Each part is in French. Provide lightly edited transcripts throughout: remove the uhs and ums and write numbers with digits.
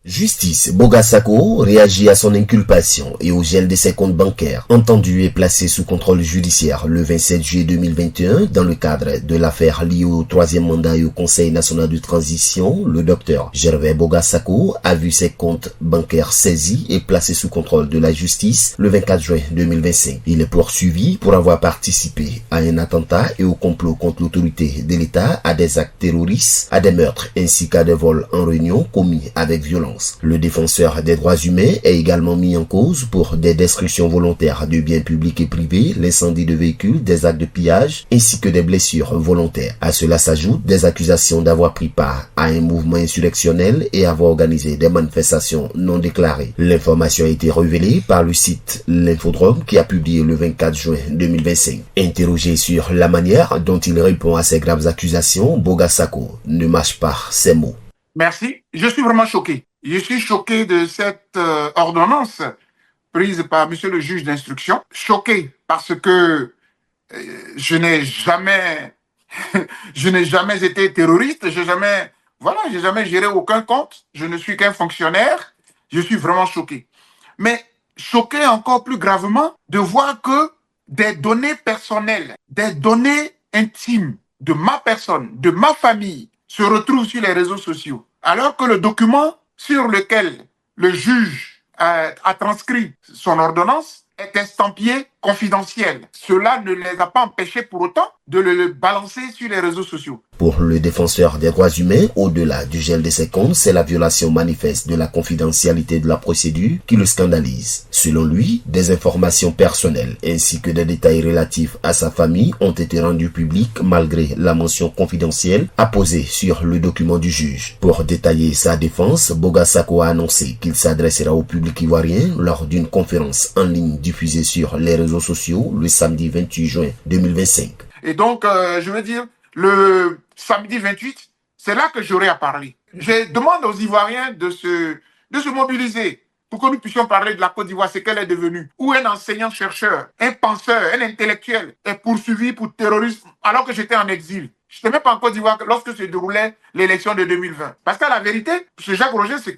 Justice, Boga Sako réagit à son inculpation et au gel de ses comptes bancaires. Entendu et placé sous contrôle judiciaire le 27 juillet 2021 dans le cadre de l'affaire liée au troisième mandat et au Conseil national de transition, le docteur Gervais Boga Sako a vu ses comptes bancaires saisis et placés sous contrôle de la justice le 24 juin 2025. Il est poursuivi pour avoir participé à un attentat et au complot contre l'autorité de l'État, à des actes terroristes, à des meurtres ainsi qu'à des vols en réunion commis avec violence. Le défenseur des droits humains est également mis en cause pour des destructions volontaires de biens publics et privés, l'incendie de véhicules, des actes de pillage ainsi que des blessures volontaires. À cela s'ajoutent des accusations d'avoir pris part à un mouvement insurrectionnel et avoir organisé des manifestations non déclarées. L'information a été révélée par le site L'Infodrome qui a publié le 24 juin 2025. Interrogé sur la manière dont il répond à ces graves accusations, Boga Sako ne mâche pas ses mots. Merci. Je suis vraiment choqué. Je suis choqué de cette ordonnance prise par monsieur le juge d'instruction. Choqué parce que je n'ai jamais été terroriste. J'ai jamais géré aucun compte. Je ne suis qu'un fonctionnaire. Je suis vraiment choqué. Mais choqué encore plus gravement de voir que des données personnelles, des données intimes de ma personne, de ma famille, se retrouvent sur les réseaux sociaux. Alors que le document sur lequel le juge a transcrit son ordonnance est estampillé confidentiel. Cela ne les a pas empêchés pour autant de le balancer sur les réseaux sociaux. Pour le défenseur des droits humains, au-delà du gel de ses comptes, c'est la violation manifeste de la confidentialité de la procédure qui le scandalise. Selon lui, des informations personnelles ainsi que des détails relatifs à sa famille ont été rendus publics malgré la mention confidentielle apposée sur le document du juge. Pour détailler sa défense, Boga Sako a annoncé qu'il s'adressera au public ivoirien lors d'une conférence en ligne diffusée sur les réseaux sociaux le samedi 28 juin 2025. Et donc, je veux dire, le samedi 28, c'est là que j'aurai à parler. Je demande aux Ivoiriens de se mobiliser pour que nous puissions parler de la Côte d'Ivoire, ce qu'elle est devenue. Où un enseignant-chercheur, un penseur, un intellectuel est poursuivi pour terrorisme alors que j'étais en exil. Je n'étais même pas en Côte d'Ivoire lorsque se déroulait l'élection de 2020. Parce qu'à la vérité, chez Jacques Roger, ce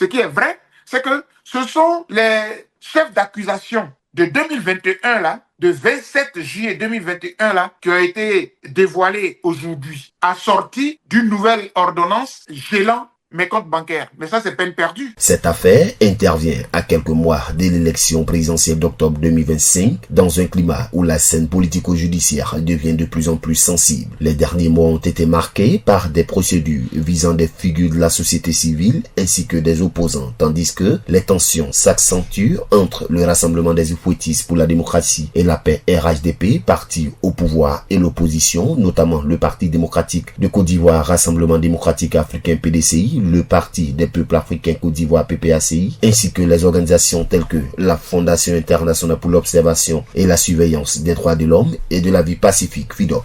qui est vrai, c'est que ce sont les chefs d'accusation de 2021 là, de 27 juillet 2021 là, qui a été dévoilé aujourd'hui, assorti d'une nouvelle ordonnance gelant mes comptes bancaires. Mais ça, c'est peine perdue. Cette affaire intervient à quelques mois de l'élection présidentielle d'octobre 2025 dans un climat où la scène politico-judiciaire devient de plus en plus sensible. Les derniers mois ont été marqués par des procédures visant des figures de la société civile ainsi que des opposants, tandis que les tensions s'accentuent entre le Rassemblement des Ifouettistes pour la démocratie et la paix RHDP, parti au pouvoir, et l'opposition, notamment le Parti démocratique de Côte d'Ivoire, Rassemblement démocratique africain PDCI, le Parti des peuples africains Côte d'Ivoire PPACI, ainsi que les organisations telles que la Fondation internationale pour l'observation et la surveillance des droits de l'homme et de la vie pacifique FIDOP.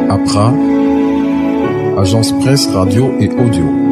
APRA, Agence Presse Radio et Audio.